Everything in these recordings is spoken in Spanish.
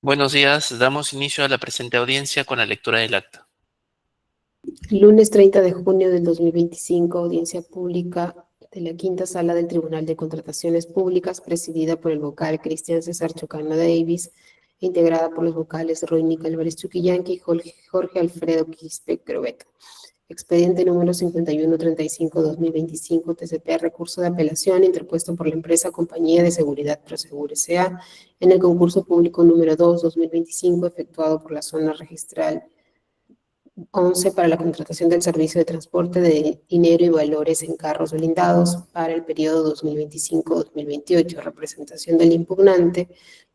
Buenos días, damos inicio a la presente audiencia con la lectura del acta. Lunes 30 de junio del 2025, audiencia pública de la Quinta Sala del Tribunal de Contrataciones Públicas, presidida por el vocal Cristian César Chocano Davis, e integrada por los vocales Roynica Álvarez Chuquillanqui y Jorge Alfredo Quispe Crobeto. Expediente número 5135-2025, TCP, recurso de apelación interpuesto por la empresa Compañía de Seguridad Prosegur S.A. en el concurso público número 2-2025, efectuado por la zona registral 11 para la contratación del servicio de transporte de dinero y valores en carros blindados para el periodo 2025-2028. Representación del impugnante,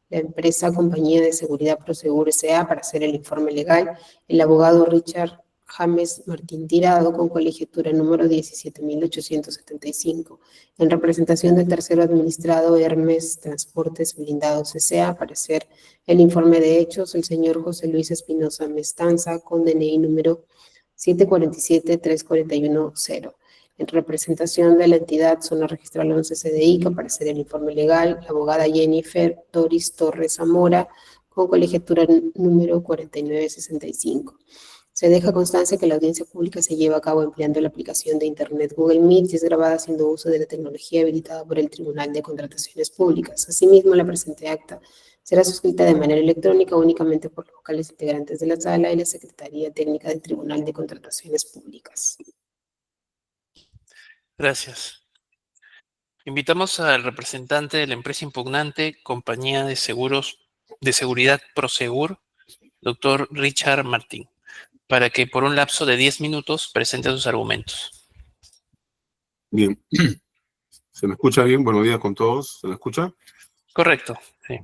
la empresa Compañía de Seguridad Prosegur S.A. para hacer el informe legal, el abogado Richard James Martín Tirado, con colegiatura número 17.875. En representación del tercero administrado Hermes Transportes Blindados S.A. para hacer el informe de hechos, el señor José Luis Espinosa Mestanza, con DNI número 747-3410. En representación de la entidad Zona Registral 11 CDI, para hacer el informe legal, la abogada Jennifer Doris Torres Zamora, con colegiatura número 4965. Se deja constancia que la audiencia pública se lleva a cabo empleando la aplicación de Internet Google Meet y es grabada haciendo uso de la tecnología habilitada por el Tribunal de Contrataciones Públicas. Asimismo, la presente acta será suscrita de manera electrónica únicamente por los vocales integrantes de la sala y la Secretaría Técnica del Tribunal de Contrataciones Públicas. Gracias. Invitamos al representante de la empresa impugnante, Compañía de Seguridad Prosegur, doctor Richard Martín, para que por un lapso de 10 minutos presente sus argumentos. Bien. ¿Se me escucha bien? Buenos días con todos. ¿Se me escucha? Correcto, sí.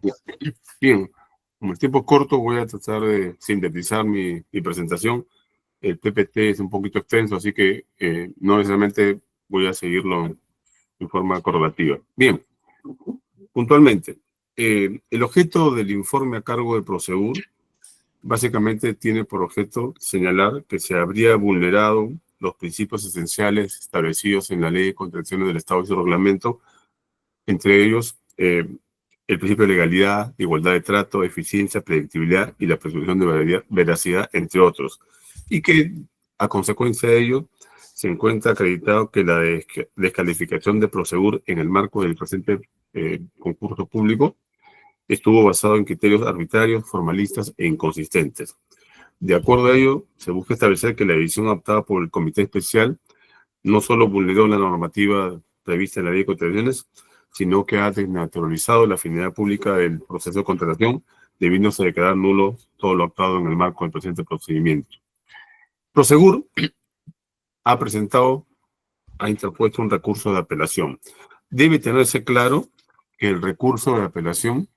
Bien. Como el tiempo es corto, voy a tratar de sintetizar mi presentación. El PPT es un poquito extenso, así que no necesariamente voy a seguirlo en forma correlativa. Bien. Puntualmente, el objeto del informe a cargo de Prosegur básicamente tiene por objeto señalar que se habría vulnerado los principios esenciales establecidos en la Ley de Contrataciones del Estado y su reglamento, entre ellos el principio de legalidad, igualdad de trato, eficiencia, predictibilidad y la presunción de veracidad, entre otros, y que a consecuencia de ello se encuentra acreditado que la descalificación de Prosegur en el marco del presente concurso público estuvo basado en criterios arbitrarios, formalistas e inconsistentes. De acuerdo a ello, se busca establecer que la decisión adoptada por el Comité Especial no solo vulneró la normativa prevista en la Ley de Contrataciones, sino que ha desnaturalizado la finalidad pública del proceso de contratación, debiéndose declarar nulo todo lo actuado en el marco del presente procedimiento. Prosegur ha interpuesto un recurso de apelación. Debe tenerse claro que el recurso de apelación,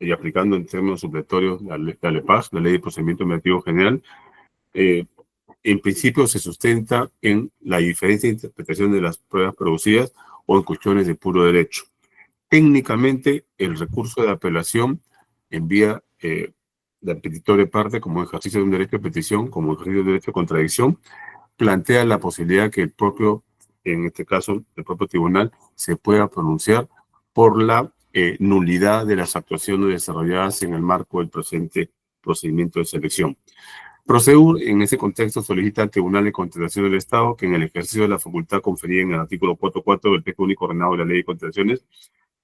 y aplicando en términos supletorios la LEPAG, la Ley de Procedimiento Administrativo General, en principio se sustenta en la diferencia de interpretación de las pruebas producidas o en cuestiones de puro derecho. Técnicamente, el recurso de apelación envía la petitoria parte como ejercicio de un derecho de petición, como ejercicio de un derecho de contradicción, plantea la posibilidad que el propio, en este caso, el propio tribunal se pueda pronunciar por la nulidad de las actuaciones desarrolladas en el marco del presente procedimiento de selección. Prosegur, en ese contexto, solicita al Tribunal de Contratación del Estado que en el ejercicio de la facultad conferida en el artículo 4.4 del texto único ordenado de la Ley de Contrataciones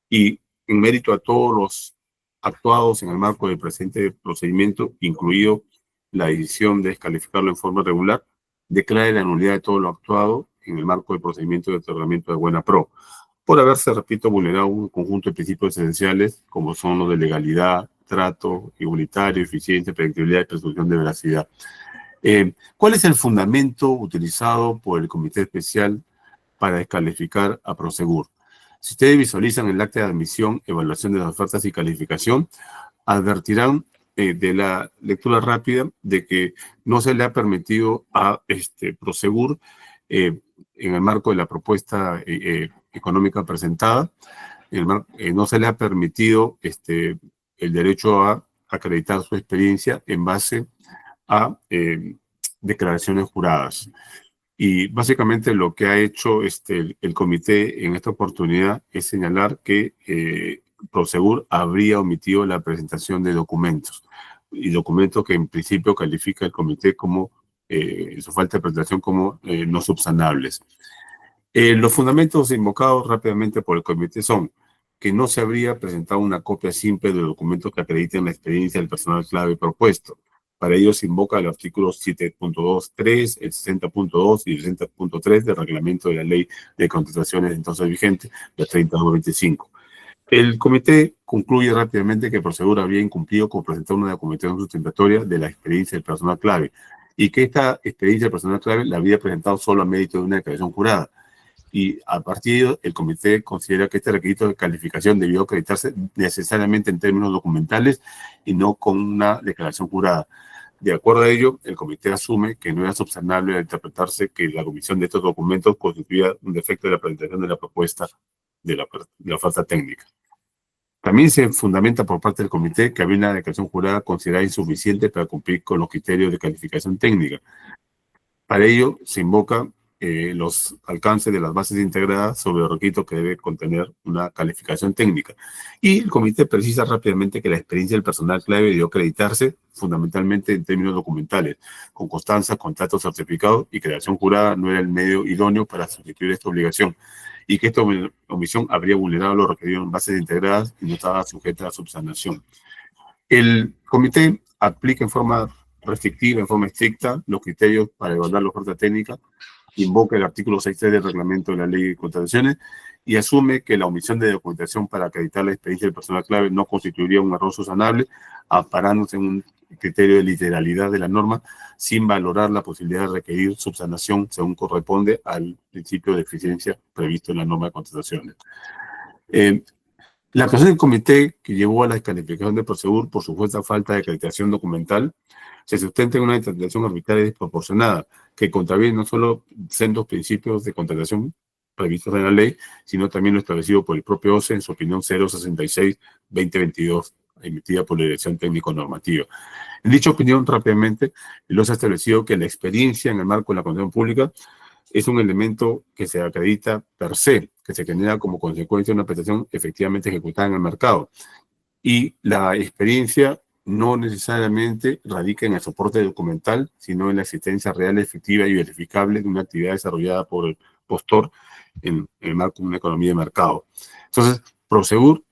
y en mérito a todos los actuados en el marco del presente procedimiento, incluido la decisión de descalificarlo en forma regular, declare la nulidad de todo lo actuado en el marco del procedimiento de otorgamiento de buena pro, por haberse, repito, vulnerado un conjunto de principios esenciales como son los de legalidad, trato, igualitario, eficiencia, predictibilidad y presunción de veracidad. ¿Cuál es el fundamento utilizado por el Comité Especial para descalificar a Prosegur? Si ustedes visualizan el acta de admisión, evaluación de las ofertas y calificación, advertirán de la lectura rápida de que no se le ha permitido a Prosegur, en el marco de la propuesta económica presentada, no se le ha permitido el derecho a acreditar su experiencia en base a declaraciones juradas. Y básicamente lo que ha hecho el comité en esta oportunidad es señalar que Prosegur habría omitido la presentación de documentos, y documentos que en principio califica el comité como, su falta de presentación como no subsanables. Los fundamentos invocados rápidamente por el comité son que no se habría presentado una copia simple de documentos que acrediten la experiencia del personal clave propuesto. Para ello se invoca el artículo 7.2.3, el 60.2 y el 60.3 del reglamento de la ley de contrataciones entonces vigente, la 30/25. El comité concluye rápidamente que Prosegur había incumplido con presentar una documentación sustentatoria de la experiencia del personal clave y que esta experiencia del personal clave la había presentado solo a mérito de una declaración jurada. Y a partir de ello, el comité considera que este requisito de calificación debió acreditarse necesariamente en términos documentales y no con una declaración jurada. De acuerdo a ello, el comité asume que no era subsanable al interpretarse que la comisión de estos documentos constituía un defecto de la presentación de la propuesta de la oferta técnica. También se fundamenta por parte del comité que había una declaración jurada considerada insuficiente para cumplir con los criterios de calificación técnica. Para ello, se invoca los alcances de las bases integradas sobre el requisito que debe contener una calificación técnica. Y el comité precisa rápidamente que la experiencia del personal clave debió acreditarse fundamentalmente en términos documentales, con constancia, contrato certificado y creación jurada no era el medio idóneo para sustituir esta obligación, y que esta omisión habría vulnerado lo requerido en bases integradas y no estaba sujeta a subsanación. El comité aplica en forma restrictiva, en forma estricta, los criterios para evaluar la oferta técnica, invoca el artículo 6.3 del reglamento de la ley de contrataciones y asume que la omisión de documentación para acreditar la experiencia del personal clave no constituiría un error subsanable, amparándose en un criterio de literalidad de la norma, sin valorar la posibilidad de requerir subsanación según corresponde al principio de eficiencia previsto en la norma de contrataciones. La actuación del comité que llevó a la descalificación de Prosegur por supuesta falta de acreditación documental se sustenta en una interpretación arbitraria y desproporcionada que contraviene no solo sendos principios de contratación previstos en la ley, sino también lo establecido por el propio OCE en su opinión 066-2022, emitida por la Dirección Técnico-Normativa. En dicha opinión, rápidamente, el OCE ha establecido que la experiencia en el marco de la contratación pública es un elemento que se acredita per se, que se genera como consecuencia de una prestación efectivamente ejecutada en el mercado. Y la experiencia no necesariamente radica en el soporte documental, sino en la existencia real, efectiva y verificable de una actividad desarrollada por el postor en el marco de una economía de mercado. Entonces, Prosegur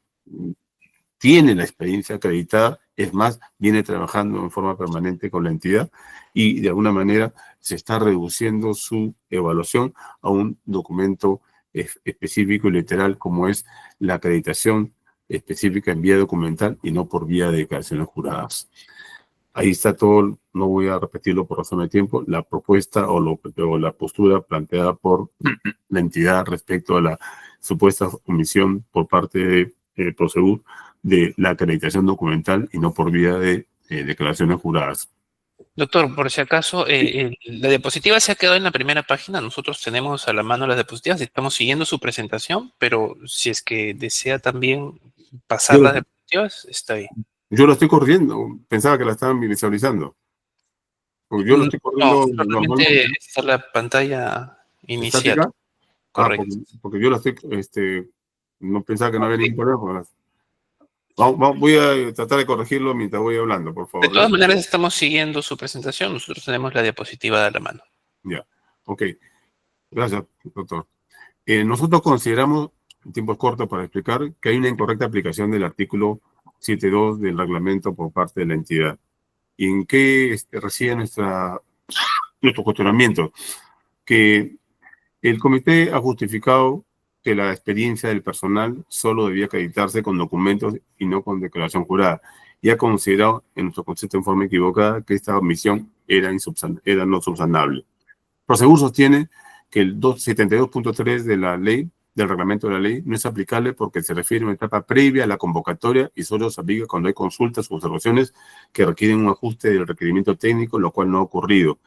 tiene la experiencia acreditada, es más, viene trabajando en forma permanente con la entidad y de alguna manera se está reduciendo su evaluación a un documento específico y literal como es la acreditación específica en vía documental y no por vía de declaraciones juradas. Ahí está todo, no voy a repetirlo por razón de tiempo, la propuesta o la postura planteada por la entidad respecto a la supuesta omisión por parte de Prosegur de la acreditación documental y no por vía de declaraciones juradas. Doctor, por si acaso, la diapositiva se ha quedado en la primera página. Nosotros tenemos a la mano las diapositivas y estamos siguiendo su presentación, pero si es que desea también pasar las diapositivas, está bien. Yo lo estoy corrigiendo, pensaba que la estaban visualizando. Porque yo lo estoy corriendo No, normalmente. solamente está la pantalla inicial. ¿Estática? Correcto. Porque yo la estoy, no pensaba que no había ningún problema. Voy a tratar de corregirlo mientras voy hablando, por favor. De todas maneras, estamos siguiendo su presentación. Nosotros tenemos la diapositiva de la mano. Ya, ok. Gracias, doctor. Nosotros consideramos, el tiempo es corto para explicar, que hay una incorrecta aplicación del artículo 7.2 del reglamento por parte de la entidad. ¿Y en qué reside nuestro cuestionamiento? Que el comité ha justificado que la experiencia del personal solo debía acreditarse con documentos y no con declaración jurada. Y ha considerado, en nuestro concepto en forma equivocada, que esta omisión era no subsanable. Prosegur sostiene que el 72.3 de la ley, del reglamento de la ley, no es aplicable porque se refiere a una etapa previa a la convocatoria y solo se aplica cuando hay consultas o observaciones que requieren un ajuste del requerimiento técnico, lo cual no ha ocurrido.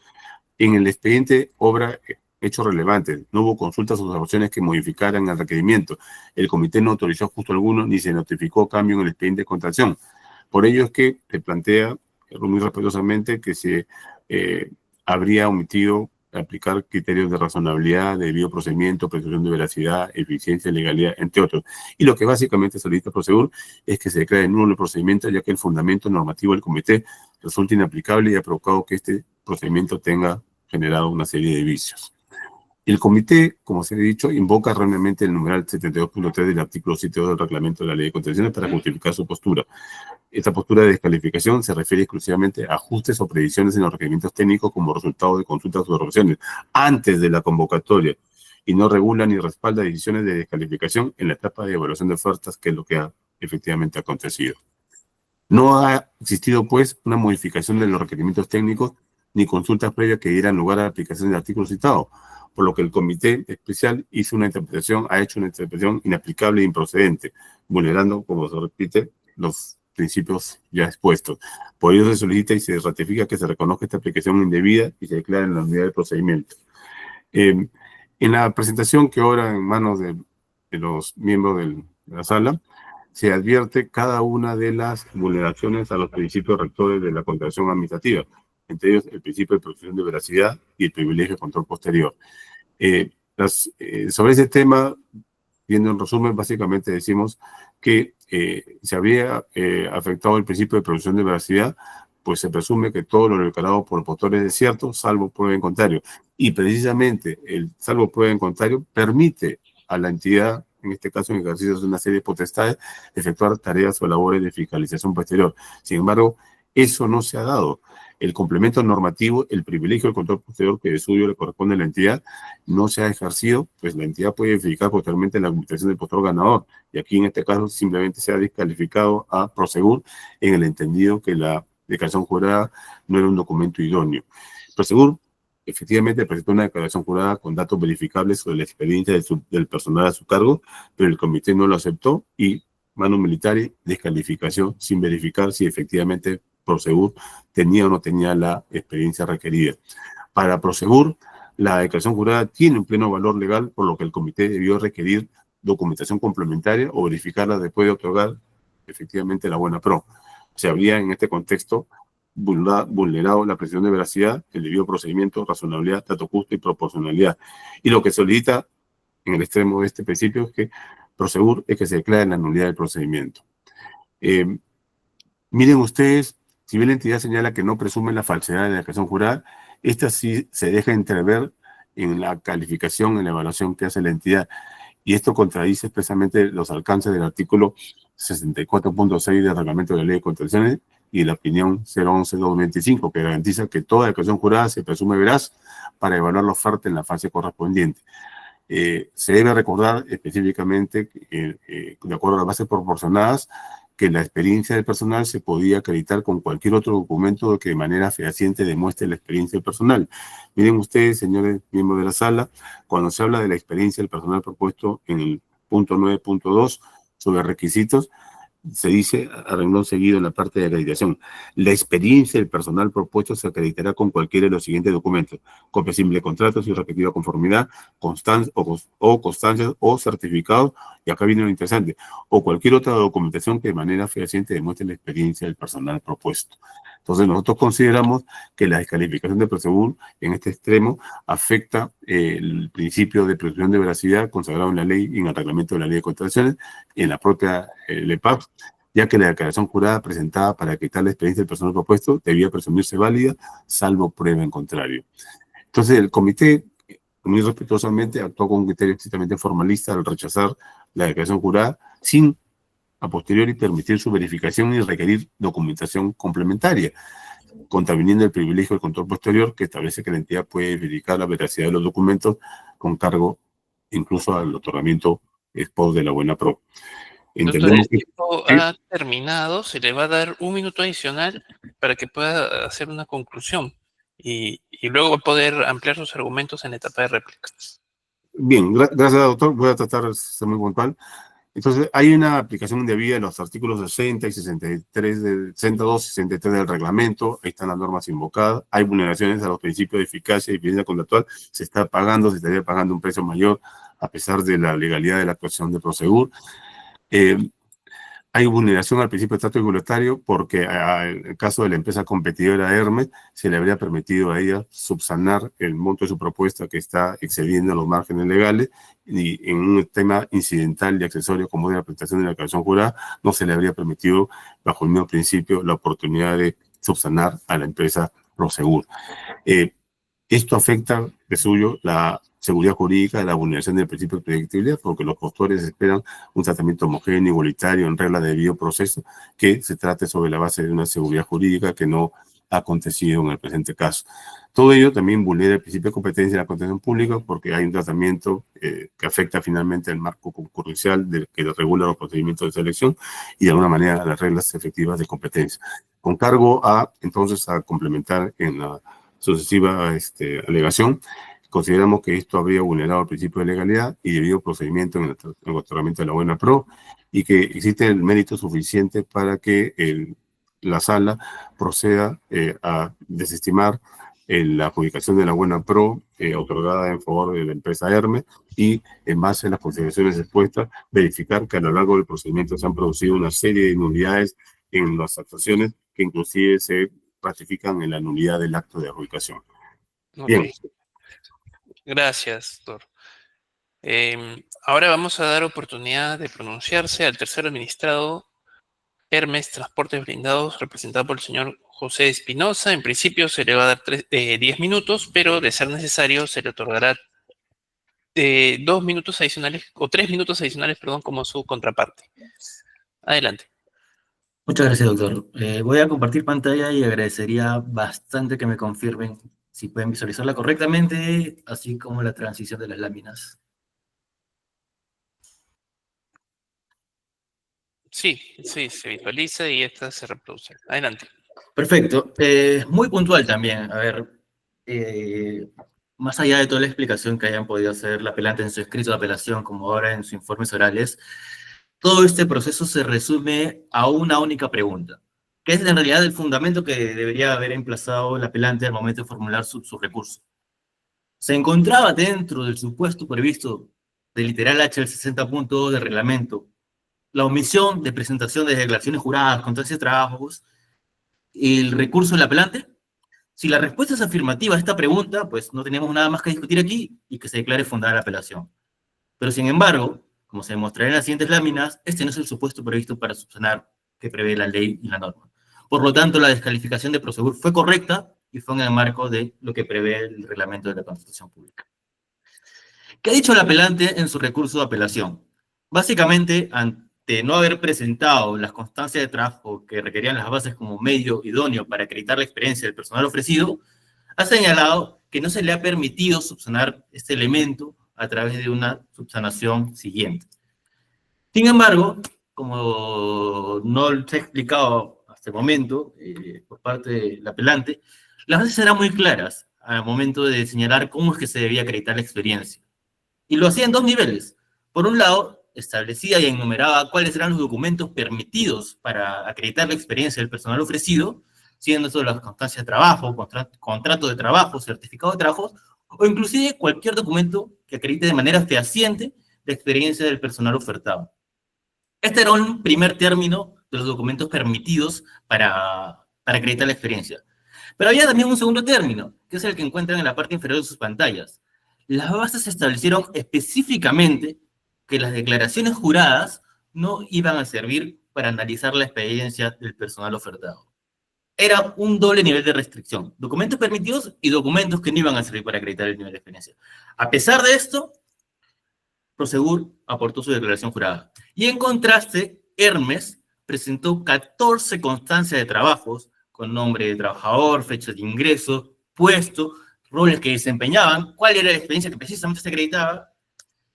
En el expediente obra hechos relevantes. No hubo consultas o observaciones que modificaran el requerimiento. El comité no autorizó ajuste alguno ni se notificó cambio en el expediente de contratación. Por ello es que se plantea muy respetuosamente que se habría omitido aplicar criterios de razonabilidad, de debido procedimiento, presunción de veracidad, eficiencia, legalidad, entre otros. Y lo que básicamente solicita Prosegur es que se declare nulo el procedimiento, ya que el fundamento normativo del comité resulta inaplicable y ha provocado que este procedimiento tenga generado una serie de vicios. El comité, como se ha dicho, invoca erróneamente el numeral 72.3 del artículo 72 del reglamento de la Ley de Contrataciones para justificar su postura. Esta postura de descalificación se refiere exclusivamente a ajustes o previsiones en los requerimientos técnicos como resultado de consultas o observaciones antes de la convocatoria y no regula ni respalda decisiones de descalificación en la etapa de evaluación de ofertas, que es lo que ha efectivamente acontecido. No ha existido, pues, una modificación de los requerimientos técnicos ni consultas previas que dieran lugar a la aplicación del artículo citado, por lo que el comité especial ha hecho una interpretación inaplicable e improcedente, vulnerando, como se repite, los principios ya expuestos. Por ello se solicita y se ratifica que se reconozca esta aplicación indebida y se declare en la unidad de procedimiento. En la presentación que ahora en manos de los miembros de la sala, se advierte cada una de las vulneraciones a los principios rectores de la contratación administrativa, entre ellos el principio de presunción de veracidad y el privilegio de control posterior. Sobre ese tema, viendo en resumen, básicamente decimos que se había afectado el principio de presunción de veracidad, pues se presume que todo lo declarado por postores es cierto, salvo prueba en contrario. Y precisamente el salvo prueba en contrario permite a la entidad, en este caso en ejercicio de una serie de potestades, efectuar tareas o labores de fiscalización posterior. Sin embargo, eso no se ha dado. El complemento normativo, el privilegio del control posterior que de suyo le corresponde a la entidad, no se ha ejercido, pues la entidad puede verificar posteriormente la administración del postor ganador. Y aquí en este caso simplemente se ha descalificado a Prosegur en el entendido que la declaración jurada no era un documento idóneo. Prosegur efectivamente presentó una declaración jurada con datos verificables sobre la experiencia del personal a su cargo, pero el comité no lo aceptó y manu militari, descalificación sin verificar si efectivamente Prosegur tenía o no tenía la experiencia requerida. Para Prosegur, la declaración jurada tiene un pleno valor legal, por lo que el comité debió requerir documentación complementaria o verificarla después de otorgar efectivamente la buena pro. Se habría en este contexto vulnerado la presunción de veracidad, el debido procedimiento, razonabilidad, dato justo y proporcionalidad. Y lo que solicita en el extremo de este principio es que Prosegur es que se declare la nulidad del procedimiento. Miren ustedes, si bien la entidad señala que no presume la falsedad de la declaración jurada, esta sí se deja entrever en la calificación, en la evaluación que hace la entidad. Y esto contradice expresamente los alcances del artículo 64.6 del Reglamento de la Ley de Contrataciones y la opinión 011-225, que garantiza que toda declaración jurada se presume veraz para evaluar la oferta en la fase correspondiente. Se debe recordar específicamente, de acuerdo a las bases proporcionadas, que la experiencia del personal se podía acreditar con cualquier otro documento que de manera fehaciente demuestre la experiencia del personal. Miren ustedes, señores miembros de la sala, cuando se habla de la experiencia del personal propuesto en el punto 9.2 sobre requisitos, se dice a renglón seguido en la parte de acreditación: la experiencia del personal propuesto se acreditará con cualquiera de los siguientes documentos: copia simple de contratos y respectiva conformidad, constancias o certificados, y acá viene lo interesante, o cualquier otra documentación que de manera fehaciente demuestre la experiencia del personal propuesto. Entonces nosotros consideramos que la descalificación de Prosegur en este extremo afecta el principio de presunción de veracidad consagrado en la ley y en el reglamento de la Ley de Contrataciones y en la propia LEPAP, ya que la declaración jurada presentada para quitar la experiencia del personal propuesto debía presumirse válida, salvo prueba en contrario. Entonces el comité, muy respetuosamente, actuó con un criterio estrictamente formalista al rechazar la declaración jurada sin a posteriori permitir su verificación y requerir documentación complementaria, contraviniendo el privilegio del control posterior que establece que la entidad puede verificar la veracidad de los documentos con cargo incluso al otorgamiento ex post de la buena pro. Doctor, el Entendemos que tiempo ¿sí? ha terminado, se le va a dar un minuto adicional para que pueda hacer una conclusión y luego poder ampliar sus argumentos en la etapa de réplicas. Bien, gracias, doctor. Voy a tratar de ser muy puntual. Entonces, hay una aplicación indebida de los artículos 60 y 63, 62 y 63 del reglamento. Ahí están las normas invocadas. Hay vulneraciones a los principios de eficacia y eficiencia contractual. Se estaría pagando un precio mayor a pesar de la legalidad de la actuación de Prosegur. Hay vulneración al principio de trato igualitario porque en el caso de la empresa competidora Hermes, se le habría permitido a ella subsanar el monto de su propuesta que está excediendo los márgenes legales, y en un tema incidental y accesorio como es la prestación de la declaración jurada, no se le habría permitido, bajo el mismo principio, la oportunidad de subsanar a la empresa Prosegur. Esto afecta, de suyo, la seguridad jurídica, la vulneración del principio de predictibilidad, porque los postores esperan un tratamiento homogéneo, igualitario, en regla de debido proceso, que se trate sobre la base de una seguridad jurídica que no ha acontecido en el presente caso. Todo ello también vulnera el principio de competencia de la contratación pública, porque hay un tratamiento que afecta finalmente el marco concurrencial que regula los procedimientos de selección y de alguna manera las reglas efectivas de competencia. Con cargo entonces, a complementar en la sucesiva alegación, consideramos que esto habría vulnerado el principio de legalidad y debido procedimiento en el otorgamiento de la buena pro, y que existe el mérito suficiente para que la sala proceda a desestimar la adjudicación de la buena pro otorgada en favor de la empresa Hermes, y en base a las consideraciones expuestas, verificar que a lo largo del procedimiento se han producido una serie de nulidades en las actuaciones que inclusive se ratifican en la nulidad del acto de adjudicación. Bien. Okay. Gracias, doctor. Ahora vamos a dar oportunidad de pronunciarse al tercer administrado Hermes Transportes Blindados, representado por el señor José Espinosa. En principio se le va a dar 10 minutos, pero de ser necesario se le otorgará 2 minutos adicionales, o 3 minutos adicionales, perdón, como su contraparte. Adelante. Muchas gracias, doctor. Voy a compartir pantalla y agradecería bastante que me confirmen si pueden visualizarla correctamente, así como la transición de las láminas. Sí, se visualiza y esta se reproduce. Adelante. Perfecto. Muy puntual también. A ver, más allá de toda la explicación que hayan podido hacer la apelante en su escrito de apelación, como ahora en sus informes orales, todo este proceso se resume a una única pregunta, que es en realidad el fundamento que debería haber emplazado el apelante al momento de formular su recurso. Se encontraba dentro del supuesto previsto del literal H del 60.2 del reglamento la omisión de presentación de declaraciones juradas, constancia de trabajos y el recurso del apelante. Si la respuesta es afirmativa a esta pregunta, pues no tenemos nada más que discutir aquí y que se declare fundada la apelación. Pero sin embargo, como se demostrará en las siguientes láminas, este no es el supuesto previsto para subsanar que prevé la ley y la norma. Por lo tanto, la descalificación de Prosegur fue correcta y fue en el marco de lo que prevé el reglamento de la Contratación Pública. ¿Qué ha dicho el apelante en su recurso de apelación? Básicamente, ante no haber presentado las constancias de trabajo que requerían las bases como medio idóneo para acreditar la experiencia del personal ofrecido, ha señalado que no se le ha permitido subsanar este elemento a través de una subsanación siguiente. Sin embargo, como no se ha explicado hasta el momento por parte del apelante, las bases eran muy claras al momento de señalar cómo es que se debía acreditar la experiencia. Y lo hacía en 2 niveles. Por un lado, establecía y enumeraba cuáles eran los documentos permitidos para acreditar la experiencia del personal ofrecido, siendo eso las constancias de trabajo, contrato de trabajo, certificado de trabajo, o inclusive cualquier documento que acredite de manera fehaciente la experiencia del personal ofertado. Este era un primer término de los documentos permitidos para acreditar la experiencia. Pero había también un segundo término, que es el que encuentran en la parte inferior de sus pantallas. Las bases establecieron específicamente que las declaraciones juradas no iban a servir para analizar la experiencia del personal ofertado. Era un doble nivel de restricción, documentos permitidos y documentos que no iban a servir para acreditar el nivel de experiencia. A pesar de esto, Prosegur aportó su declaración jurada. Y en contraste, Hermes presentó 14 constancias de trabajos con nombre de trabajador, fecha de ingreso, puesto, roles que desempeñaban, cuál era la experiencia que precisamente se acreditaba,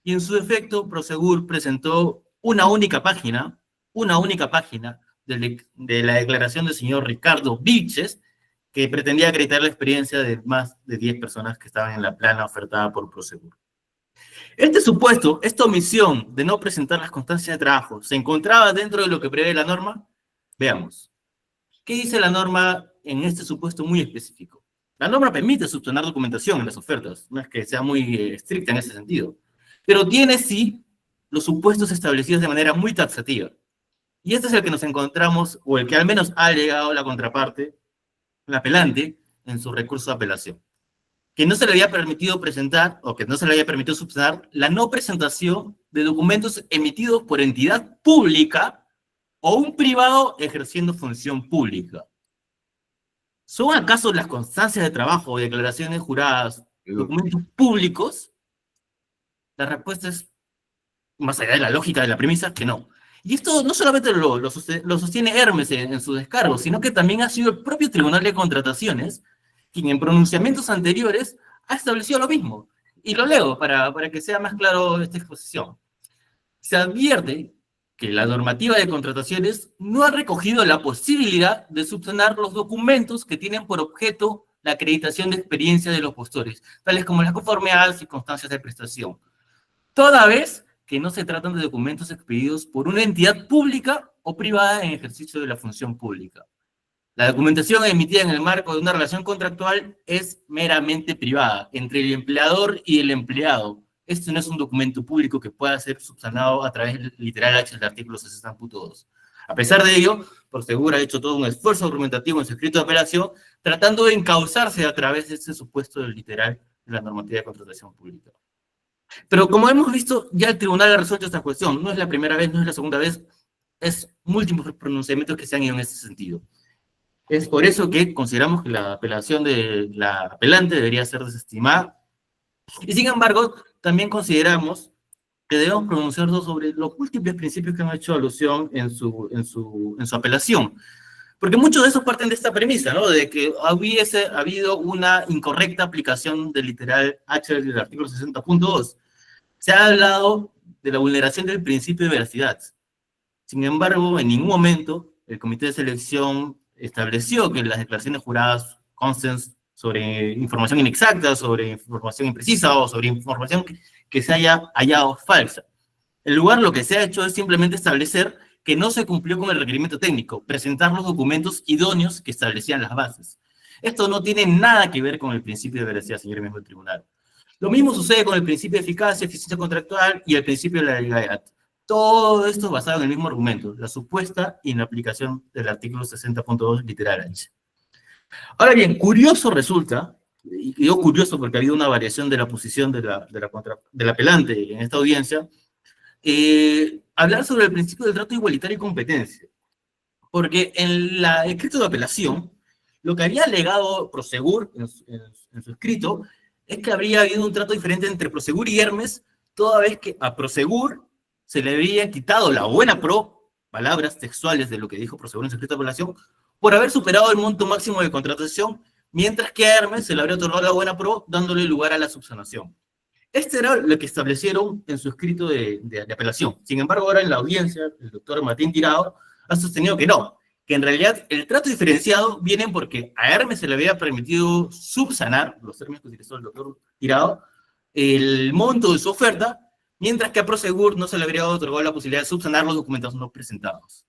y en su defecto, Prosegur presentó una única página de la declaración del señor Ricardo Vilches, que pretendía acreditar la experiencia de más de 10 personas que estaban en la plana ofertada por Prosegur. Este supuesto, esta omisión de no presentar las constancias de trabajo, ¿se encontraba dentro de lo que prevé la norma? Veamos. ¿Qué dice la norma en este supuesto muy específico? La norma permite subsanar documentación en las ofertas, no es que sea muy estricta en ese sentido, pero tiene sí los supuestos establecidos de manera muy taxativa. Y este es el que nos encontramos, o el que al menos ha alegado la contraparte, el apelante, en su recurso de apelación. Que no se le había permitido presentar, o que no se le había permitido subsanar, la no presentación de documentos emitidos por entidad pública o un privado ejerciendo función pública. ¿Son acaso las constancias de trabajo o declaraciones juradas documentos públicos? La respuesta es, más allá de la lógica de la premisa, que no. Y esto no solamente lo sostiene Hermes en su descargo, sino que también ha sido el propio Tribunal de Contrataciones quien en pronunciamientos anteriores ha establecido lo mismo. Y lo leo para que sea más claro esta exposición. Se advierte que la normativa de contrataciones no ha recogido la posibilidad de subsanar los documentos que tienen por objeto la acreditación de experiencia de los postores, tales como las conformidades y constancias de prestación, toda vez que no se tratan de documentos expedidos por una entidad pública o privada en ejercicio de la función pública. La documentación emitida en el marco de una relación contractual es meramente privada, entre el empleador y el empleado. Esto no es un documento público que pueda ser subsanado a través del literal H del artículo 60.2. A pesar de ello, Prosegur ha hecho todo un esfuerzo argumentativo en su escrito de apelación, tratando de encauzarse a través de este supuesto del literal de la normativa de contratación pública. Pero como hemos visto, ya el tribunal ha resuelto esta cuestión. No es la primera vez, no es la segunda vez, es múltiples pronunciamientos que se han ido en ese sentido. Es por eso que consideramos que la apelación de la apelante debería ser desestimada. Y sin embargo, también consideramos que debemos pronunciarnos sobre los múltiples principios que han hecho alusión en su apelación. Porque muchos de esos parten de esta premisa, ¿no? De que hubiese habido una incorrecta aplicación del literal H del artículo 60.2. Se ha hablado de la vulneración del principio de veracidad. Sin embargo, en ningún momento el comité de selección estableció que las declaraciones juradas consten sobre información inexacta, sobre información imprecisa o sobre información que se haya hallado falsa. En lugar, lo que se ha hecho es simplemente establecer que no se cumplió con el requerimiento técnico, presentar los documentos idóneos que establecían las bases. Esto no tiene nada que ver con el principio de veracidad, señor miembro del tribunal. Lo mismo sucede con el principio de eficacia, eficiencia contractual y el principio de la legalidad. Todo esto es basado en el mismo argumento, la supuesta inaplicación del artículo 60.2 literal H. Ahora bien, curioso resulta, y digo curioso porque ha habido una variación de la posición del apelante en esta audiencia, hablar sobre el principio del trato igualitario y competencia. Porque en la escrito de apelación, lo que había alegado Prosegur en su escrito es que habría habido un trato diferente entre Prosegur y Hermes, toda vez que a Prosegur se le había quitado la buena pro, palabras textuales de lo que dijo Prosegur en su escrito de apelación, por haber superado el monto máximo de contratación, mientras que a Hermes se le habría otorgado la buena pro, dándole lugar a la subsanación. Este era lo que establecieron en su escrito de apelación. Sin embargo, ahora en la audiencia, el doctor Martín Tirado ha sostenido que no, que en realidad el trato diferenciado viene porque a Hermes se le había permitido subsanar, los términos que utilizó el doctor Tirado, el monto de su oferta, mientras que a Prosegur no se le habría otorgado la posibilidad de subsanar los documentos no presentados.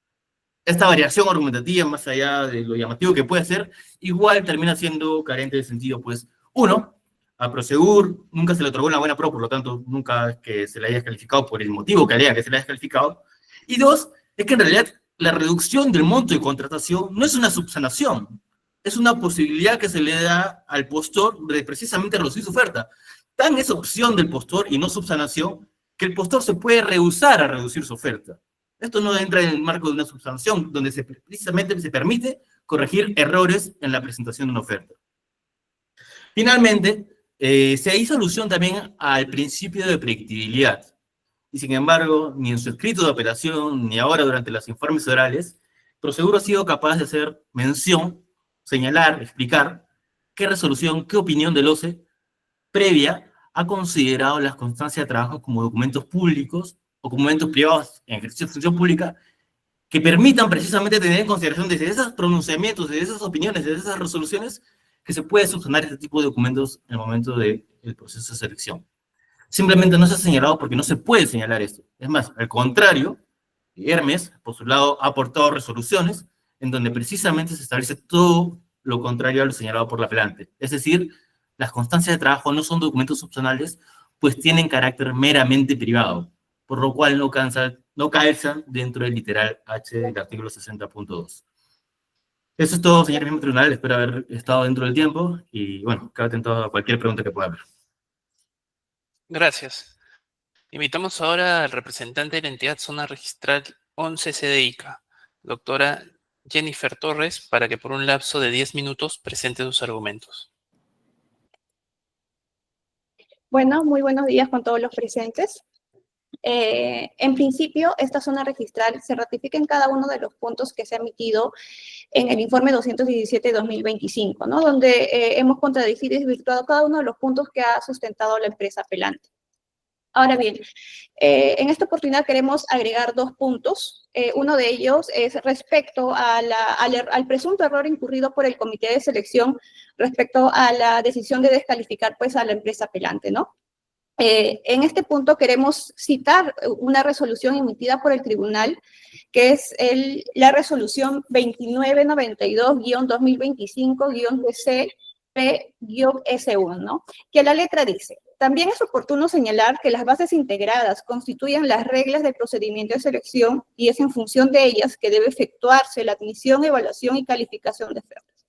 Esta variación argumentativa, más allá de lo llamativo que puede ser, igual termina siendo carente de sentido, pues, uno, a Prosegur nunca se le otorgó una buena pro, por lo tanto, nunca es que se le haya descalificado por el motivo que haría que se le haya descalificado, y dos, es que en realidad la reducción del monto de contratación no es una subsanación, es una posibilidad que se le da al postor de precisamente reducir su oferta. Tan es opción del postor y no subsanación, que el postor se puede rehusar a reducir su oferta. Esto no entra en el marco de una subsanación, donde precisamente se permite corregir errores en la presentación de una oferta. Finalmente, se hizo alusión también al principio de predictibilidad. Y sin embargo, ni en su escrito de apelación, ni ahora durante los informes orales, Prosegur ha sido capaz de hacer mención, señalar, explicar qué resolución, qué opinión del OCE previa ha considerado las constancias de trabajo como documentos públicos o documentos privados en ejercicio de función pública que permitan precisamente tener en consideración desde esos pronunciamientos, desde esas opiniones, desde esas resoluciones, que se puede subsanar este tipo de documentos en el momento del proceso de selección. Simplemente no se ha señalado porque no se puede señalar esto. Es más, al contrario, Hermes, por su lado, ha aportado resoluciones en donde precisamente se establece todo lo contrario a lo señalado por la apelante. Es decir, las constancias de trabajo no son documentos subsanales, pues tienen carácter meramente privado. por lo cual no calzan dentro del literal H del artículo 60.2. Eso es todo, señor mismo tribunal. Espero haber estado dentro del tiempo y, bueno, quedo atento a cualquier pregunta que pueda haber. Gracias. Invitamos ahora al representante de la entidad zona registral 11 CDICA, doctora Jennifer Torres, para que por un lapso de 10 minutos presente sus argumentos. Bueno, muy buenos días con todos los presentes. En principio, esta zona registral se ratifica en cada uno de los puntos que se ha emitido en el informe 217-2025, ¿no? Donde hemos contradicido y desvirtuado cada uno de los puntos que ha sustentado la empresa apelante. Ahora bien, en esta oportunidad queremos agregar 2 puntos. Uno de ellos es respecto al presunto error incurrido por el comité de selección respecto a la decisión de descalificar pues, a la empresa apelante, ¿no? En este punto queremos citar una resolución emitida por el tribunal, que es la resolución 2992-2025-TC-P-S1, ¿no? Que la letra dice: también es oportuno señalar que las bases integradas constituyen las reglas del procedimiento de selección y es en función de ellas que debe efectuarse la admisión, evaluación y calificación de ofertas,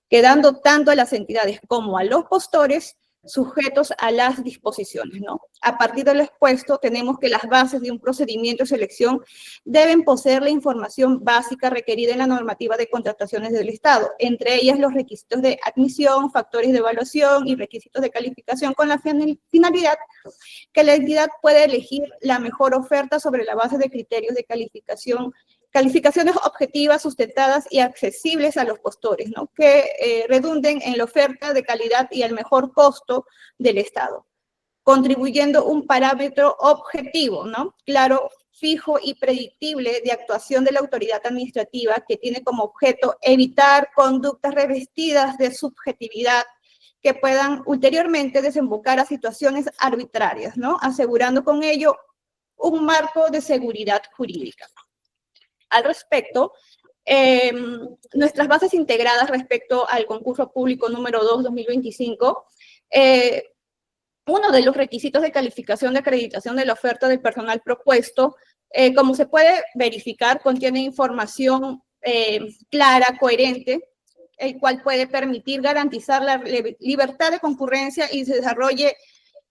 quedando tanto a las entidades como a los postores sujetos a las disposiciones, ¿no? A partir de lo expuesto, tenemos que las bases de un procedimiento de selección deben poseer la información básica requerida en la normativa de contrataciones del Estado, entre ellas los requisitos de admisión, factores de evaluación y requisitos de calificación, con la finalidad que la entidad pueda elegir la mejor oferta sobre la base de criterios de calificaciones objetivas, sustentadas y accesibles a los postores, ¿no? Que redunden en la oferta de calidad y el mejor costo del Estado, contribuyendo un parámetro objetivo, ¿no? Claro, fijo y predictible de actuación de la autoridad administrativa, que tiene como objeto evitar conductas revestidas de subjetividad que puedan ulteriormente desembocar a situaciones arbitrarias, ¿no? Asegurando con ello un marco de seguridad jurídica. Al respecto, nuestras bases integradas respecto al concurso público número 2-2025, uno de los requisitos de calificación de acreditación de la oferta del personal propuesto, como se puede verificar, contiene información clara, coherente, el cual puede permitir garantizar la libertad de concurrencia y se desarrolle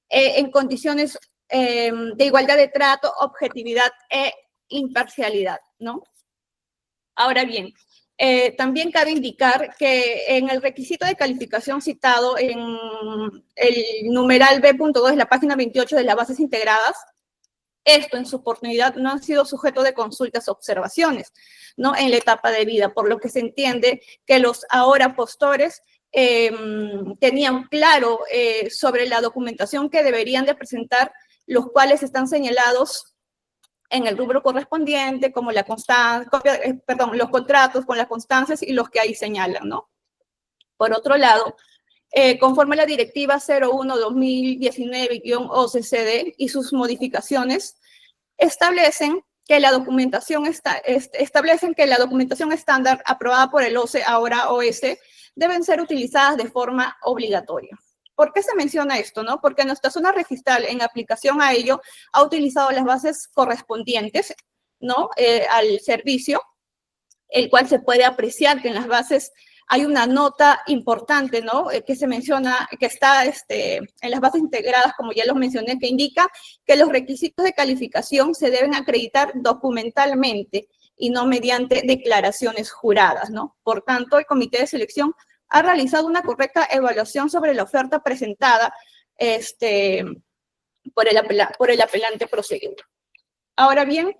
en condiciones de igualdad de trato, objetividad e imparcialidad, ¿no? Ahora bien, también cabe indicar que en el requisito de calificación citado en el numeral B.2 de la página 28 de las bases integradas, esto en su oportunidad no ha sido sujeto de consultas o observaciones, ¿no? En la etapa de vida, por lo que se entiende que los ahora postores tenían claro sobre la documentación que deberían de presentar, los cuales están señalados en el rubro correspondiente, como los contratos con las constancias y los que ahí señalan, ¿no? Por otro lado, conforme a la Directiva 01-2019-OCCD y sus modificaciones, establecen que la documentación estándar aprobada por el OCE, ahora OS, deben ser utilizadas de forma obligatoria. ¿Por qué se menciona esto, no? Porque nuestra zona registral, en aplicación a ello, ha utilizado las bases correspondientes, ¿no? Al servicio, el cual se puede apreciar que en las bases hay una nota importante, ¿no? Que se menciona, que está en las bases integradas, como ya los mencioné, que indica que los requisitos de calificación se deben acreditar documentalmente y no mediante declaraciones juradas, ¿no? Por tanto, el comité de selección ha realizado una correcta evaluación sobre la oferta presentada por el apelante proseguido. Ahora bien,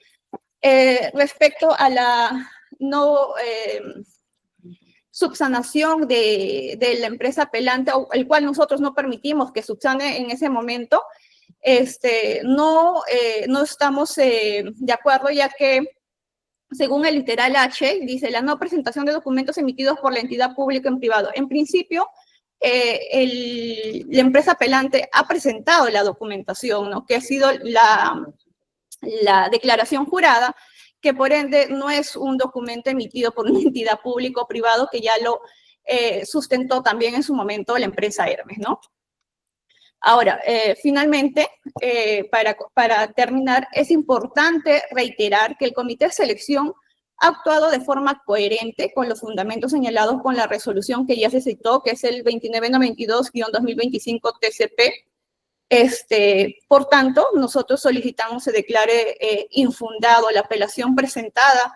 respecto a la no subsanación de la empresa apelante, el cual nosotros no permitimos que subsane en ese momento, no estamos de acuerdo, ya que según el literal H, dice la no presentación de documentos emitidos por la entidad pública en privado. En principio, la empresa apelante ha presentado la documentación, ¿no? Que ha sido la declaración jurada, que por ende no es un documento emitido por una entidad pública o privado, que ya lo sustentó también en su momento la empresa Hermes, ¿no? Ahora, finalmente, para terminar, es importante reiterar que el Comité de Selección ha actuado de forma coherente con los fundamentos señalados con la resolución que ya se citó, que es el 2992-2025 TCP. Por tanto, nosotros solicitamos se declare infundado la apelación presentada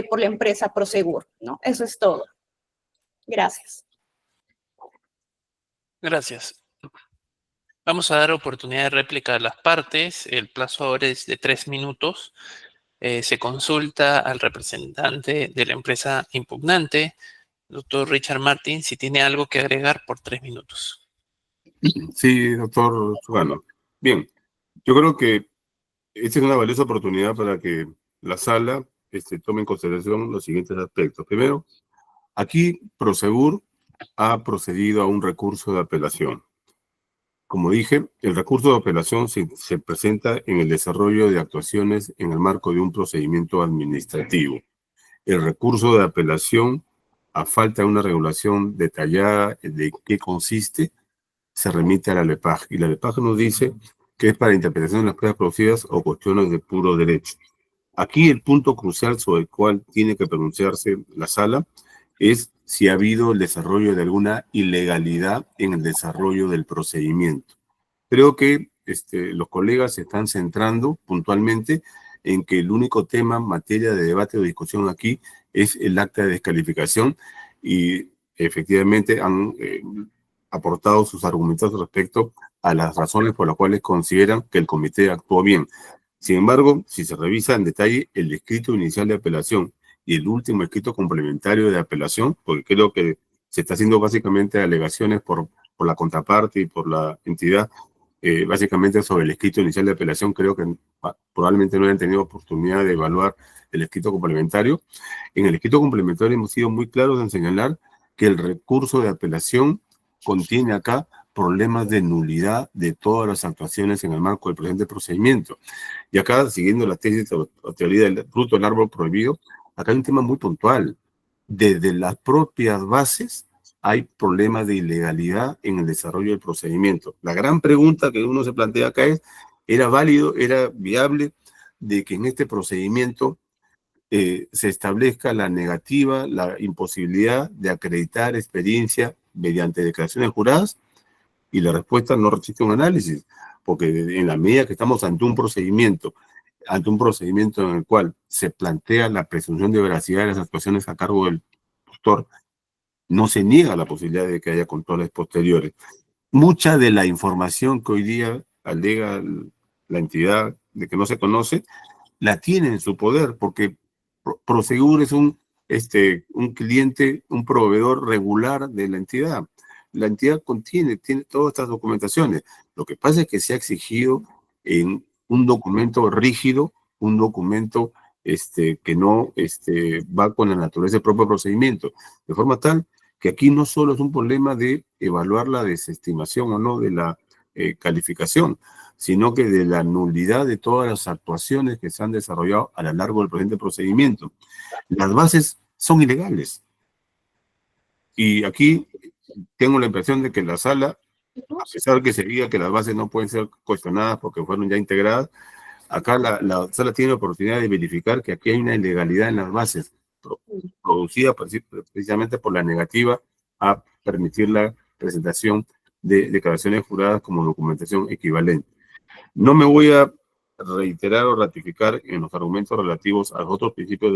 por la empresa Prosegur, ¿no? Eso es todo. Gracias. Gracias. Vamos a dar oportunidad de réplica a las partes. El plazo ahora es de 3 minutos. Se consulta al representante de la empresa impugnante, doctor Richard Martin, si tiene algo que agregar por 3 minutos. Sí, doctor Sugano. Bien, yo creo que esta es una valiosa oportunidad para que la sala tome en consideración los siguientes aspectos. Primero, aquí Prosegur ha procedido a un recurso de apelación. Como dije, el recurso de apelación se presenta en el desarrollo de actuaciones en el marco de un procedimiento administrativo. El recurso de apelación, a falta de una regulación detallada de qué consiste, se remite a la LEPAJ. Y la LEPAJ nos dice que es para interpretación de las pruebas producidas o cuestiones de puro derecho. Aquí el punto crucial sobre el cual tiene que pronunciarse la sala es si ha habido el desarrollo de alguna ilegalidad en el desarrollo del procedimiento. Creo que los colegas se están centrando puntualmente en que el único tema, materia de debate o discusión aquí es el acta de descalificación y efectivamente han aportado sus argumentos respecto a las razones por las cuales consideran que el comité actuó bien. Sin embargo, si se revisa en detalle el escrito inicial de apelación y el último escrito complementario de apelación, porque creo que se está haciendo básicamente alegaciones por la contraparte y por la entidad, básicamente sobre el escrito inicial de apelación, creo que probablemente no hayan tenido oportunidad de evaluar el escrito complementario. En el escrito complementario hemos sido muy claros en señalar que el recurso de apelación contiene acá problemas de nulidad de todas las actuaciones en el marco del presente procedimiento. Y acá, siguiendo la tesis o teoría del fruto del árbol prohibido, acá hay un tema muy puntual. Desde las propias bases hay problemas de ilegalidad en el desarrollo del procedimiento. La gran pregunta que uno se plantea acá es, ¿era válido, era viable de que en este procedimiento se establezca la negativa, la imposibilidad de acreditar experiencia mediante declaraciones juradas? Y la respuesta no resiste un análisis, porque en la medida que estamos ante un procedimiento en el cual se plantea la presunción de veracidad de las actuaciones a cargo del tutor, no se niega la posibilidad de que haya controles posteriores. Mucha de la información que hoy día alega la entidad de que no se conoce, la tiene en su poder, porque Prosegur es un cliente, un proveedor regular de la entidad. La entidad tiene todas estas documentaciones. Lo que pasa es que se ha exigido en un documento rígido, un documento que no va con la naturaleza del propio procedimiento, de forma tal que aquí no solo es un problema de evaluar la desestimación o no de la calificación, sino que de la nulidad de todas las actuaciones que se han desarrollado a lo largo del presente procedimiento. Las bases son ilegales. Y aquí tengo la impresión de que la sala, a pesar de que se diga que las bases no pueden ser cuestionadas porque fueron ya integradas, acá la sala tiene la oportunidad de verificar que aquí hay una ilegalidad en las bases, producida precisamente por la negativa a permitir la presentación de declaraciones juradas como documentación equivalente. No me voy a reiterar o ratificar en los argumentos relativos a los otros principios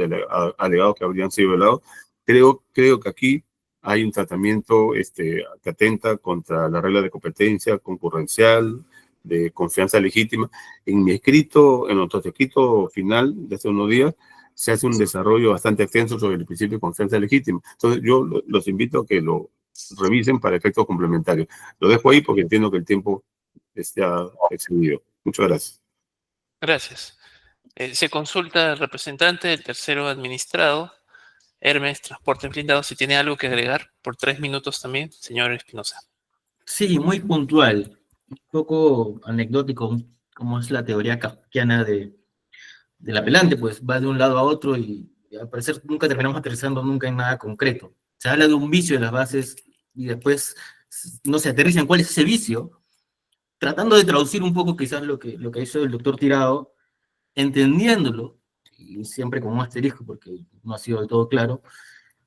alegados que habrían sido violados. Creo que aquí hay un tratamiento que atenta contra la regla de competencia concurrencial, de confianza legítima. En nuestro escrito final de hace unos días, se hace un desarrollo bastante extenso sobre el principio de confianza legítima. Entonces, yo los invito a que lo revisen para efectos complementarios. Lo dejo ahí porque entiendo que el tiempo está excedido. Muchas gracias. Gracias. Se consulta al representante del tercero administrado, Hermes Transportes Blindados, si tiene algo que agregar por 3 minutos también, señor Espinosa. Sí, muy puntual, un poco anecdótico, como es la teoría kafkiana del apelante, pues va de un lado a otro y al parecer nunca terminamos aterrizando nunca en nada concreto. Se habla de un vicio de las bases y después no se aterriza en cuál es ese vicio, tratando de traducir un poco quizás lo que hizo el doctor Tirado, entendiéndolo, y siempre con un asterisco porque no ha sido del todo claro,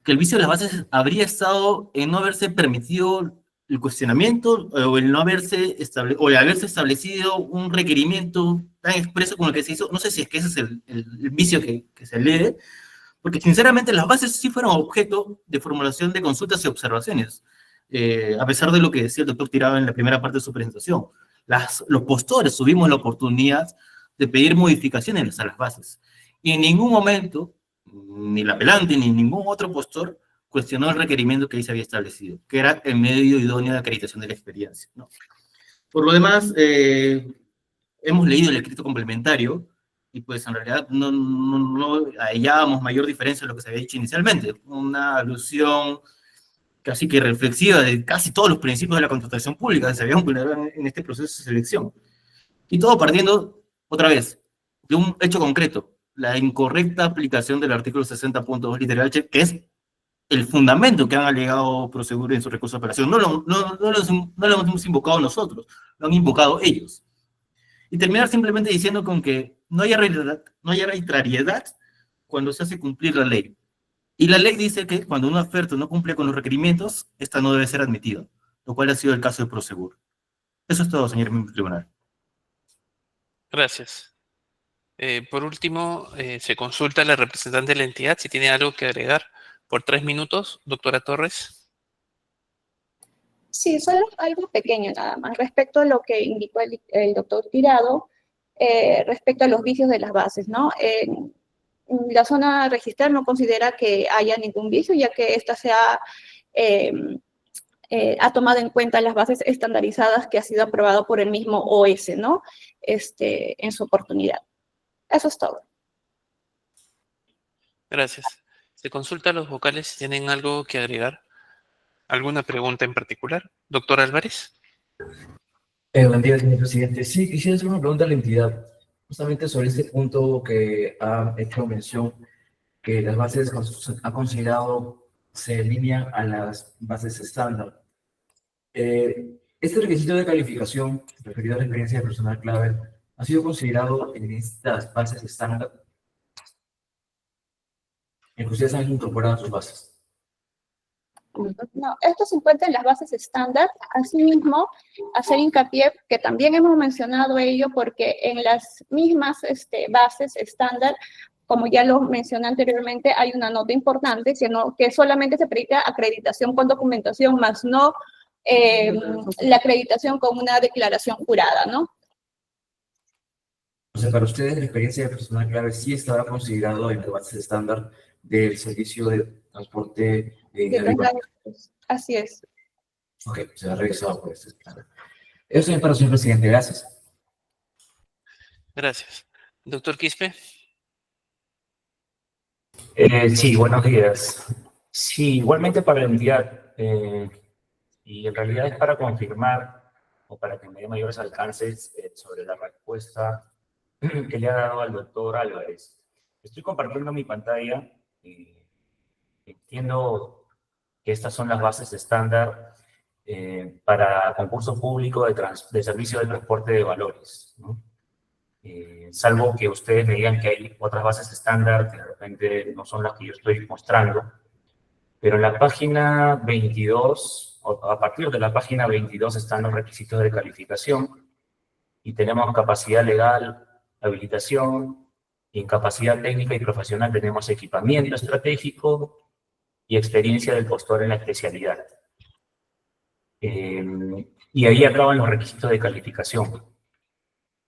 que el vicio de las bases habría estado en no haberse permitido el cuestionamiento o el no haberse o el haberse establecido un requerimiento tan expreso como el que se hizo. No sé si es que ese es el vicio que se lee, porque sinceramente las bases sí fueron objeto de formulación de consultas y observaciones, a pesar de lo que decía el doctor Tirado en la primera parte de su presentación. Los postores tuvimos la oportunidad de pedir modificaciones a las bases, y en ningún momento, ni el apelante ni ningún otro postor cuestionó el requerimiento que ahí se había establecido, que era el medio idóneo de acreditación de la experiencia, ¿no? Por lo demás, hemos leído el escrito complementario, y pues en realidad no hallábamos mayor diferencia de lo que se había dicho inicialmente. Una alusión casi que reflexiva de casi todos los principios de la contratación pública que se habían vulnerado en este proceso de selección. Y todo partiendo, otra vez, de un hecho concreto, la incorrecta aplicación del artículo 60.2 literal H, que es el fundamento que han alegado Prosegur en su recurso de apelación. No lo hemos invocado nosotros, lo han invocado ellos. Y terminar simplemente diciendo con que no hay arbitrariedad cuando se hace cumplir la ley. Y la ley dice que cuando una oferta no cumple con los requerimientos, esta no debe ser admitida, lo cual ha sido el caso de Prosegur. Eso es todo, señor miembro del tribunal. Gracias. Por último, se consulta a la representante de la entidad si tiene algo que agregar por 3 minutos. Doctora Torres. Sí, solo algo pequeño nada más. Respecto a lo que indicó el doctor Tirado, respecto a los vicios de las bases, ¿no? La zona registral no considera que haya ningún vicio, ya que esta ha tomado en cuenta las bases estandarizadas que ha sido aprobado por el mismo OS, ¿no? En su oportunidad. Eso es todo. Gracias. Se consulta a los vocales si tienen algo que agregar. ¿Alguna pregunta en particular? Doctor Álvarez. Buen día, señor presidente. Sí, quisiera hacer una pregunta a la entidad, justamente sobre este punto que ha hecho mención, que las bases ha considerado se alinean a las bases estándar. Este requisito de calificación, referido a la experiencia de personal clave, ha sido considerado en estas bases estándar en que ustedes han incorporado sus bases. No, esto se encuentra en las bases estándar. Asimismo, hacer hincapié que también hemos mencionado ello porque en las mismas bases estándar, como ya lo mencioné anteriormente, hay una nota importante que solamente se predica acreditación con documentación, más no la acreditación con una declaración jurada, ¿no? O sea, para ustedes la experiencia de personal clave sí estaba considerado en las bases estándar del servicio de transporte Así es. Ok, se ha revisado por este estándar. Eso es para el señor presidente. Gracias. Gracias. Doctor Quispe. Sí, buenos días. Sí, igualmente para la entidad, y en realidad es para confirmar o para que me dé mayores alcances sobre la respuesta que le ha dado al doctor Álvarez. Estoy compartiendo mi pantalla y entiendo que estas son las bases estándar para concurso público de servicio de transporte de valores, ¿no? Salvo que ustedes me digan que hay otras bases estándar que de repente no son las que yo estoy mostrando, pero en la página 22, o a partir de la página 22 están los requisitos de calificación y tenemos capacidad legal, habilitación, incapacidad técnica y profesional, tenemos equipamiento estratégico y experiencia del postor en la especialidad. Y ahí acaban los requisitos de calificación.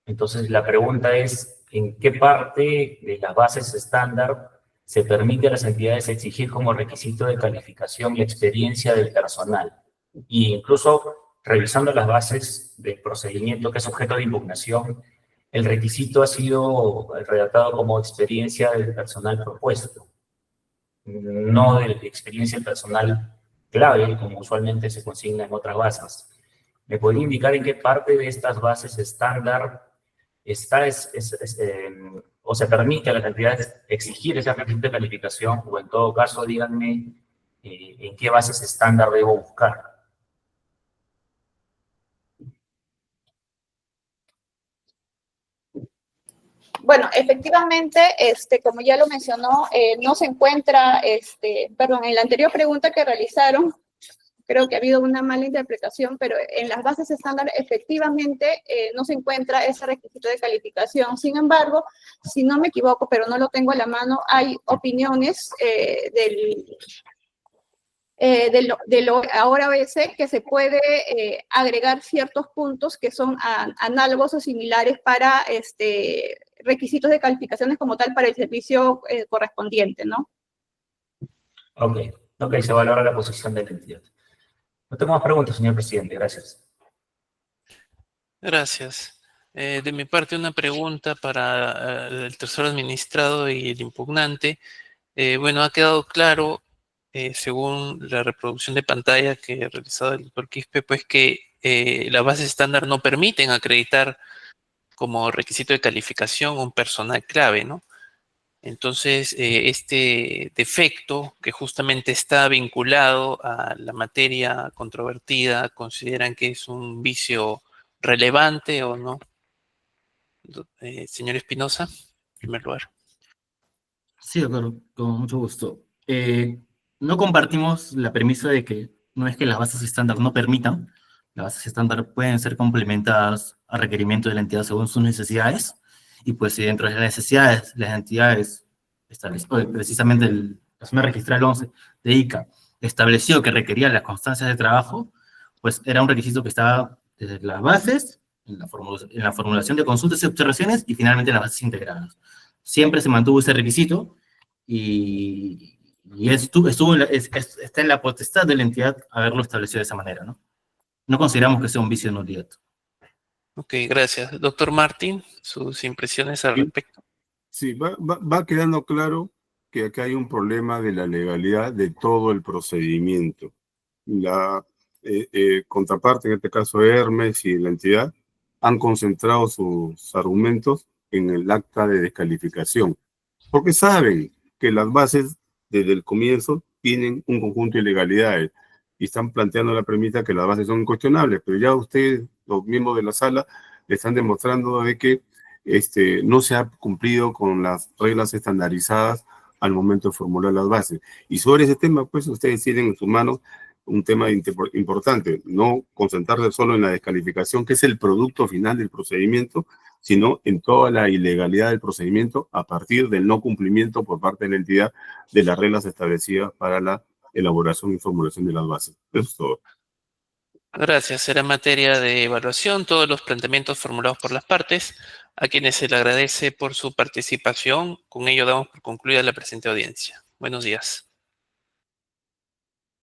Entonces, la pregunta es, ¿en qué parte de las bases estándar se permite a las entidades exigir como requisito de calificación y experiencia del personal? Y incluso, revisando las bases del procedimiento que es objeto de impugnación, el requisito ha sido redactado como experiencia del personal propuesto, no de experiencia del personal clave, como usualmente se consigna en otras bases. ¿Me podría indicar en qué parte de estas bases estándar o se permite a las entidades exigir ese requisito de calificación, o en todo caso, díganme en qué bases estándar debo buscar? Bueno, efectivamente, como ya lo mencionó, no se encuentra, perdón, en la anterior pregunta que realizaron, creo que ha habido una mala interpretación, pero en las bases estándar efectivamente no se encuentra ese requisito de calificación. Sin embargo, si no me equivoco, pero no lo tengo a la mano, hay opiniones de lo ahora OBC que se puede agregar ciertos puntos que son análogos o similares para requisitos de calificaciones como tal para el servicio correspondiente, ¿no? Ok, se valora la posición de la entidad. No tengo más preguntas, señor presidente. Gracias. Gracias. De mi parte, una pregunta para el tercer administrado y el impugnante. Bueno, ha quedado claro, según la reproducción de pantalla que ha realizado el doctor Quispe, pues que las bases estándar no permiten acreditar como requisito de calificación un personal clave, ¿no? Entonces, este defecto que justamente está vinculado a la materia controvertida, ¿consideran que es un vicio relevante o no? Señor Espinosa, en primer lugar. Sí, doctor, con mucho gusto. No compartimos la premisa de que no es que las bases estándar no permitan, las bases estándar pueden ser complementadas a requerimiento de la entidad según sus necesidades, y pues si dentro de las necesidades las entidades precisamente la zona registral 11 de ICA estableció que requería las constancias de trabajo, pues era un requisito que estaba desde las bases, en la formulación de consultas y observaciones, y finalmente en las bases integradas. Siempre se mantuvo ese requisito y está en la potestad de la entidad haberlo establecido de esa manera, ¿no? No consideramos que sea un vicio de nulidad. Ok, gracias. Doctor Martín, sus impresiones al Sí. respecto. Sí, va quedando claro que acá hay un problema de la legalidad de todo el procedimiento. La contraparte, en este caso Hermes y la entidad, han concentrado sus argumentos en el acta de descalificación, porque saben que las bases desde el comienzo tienen un conjunto de ilegalidades y están planteando la premisa que las bases son incuestionables, pero ya ustedes, los miembros de la sala, le están demostrando de que no se ha cumplido con las reglas estandarizadas al momento de formular las bases. Y sobre ese tema, pues ustedes tienen en sus manos un tema importante, no concentrarse solo en la descalificación, que es el producto final del procedimiento, sino en toda la ilegalidad del procedimiento a partir del no cumplimiento por parte de la entidad de las reglas establecidas para la elaboración y formulación de las bases. Eso es todo. Gracias. Será materia de evaluación todos los planteamientos formulados por las partes, a quienes se le agradece por su participación. Con ello damos por concluida la presente audiencia. Buenos días.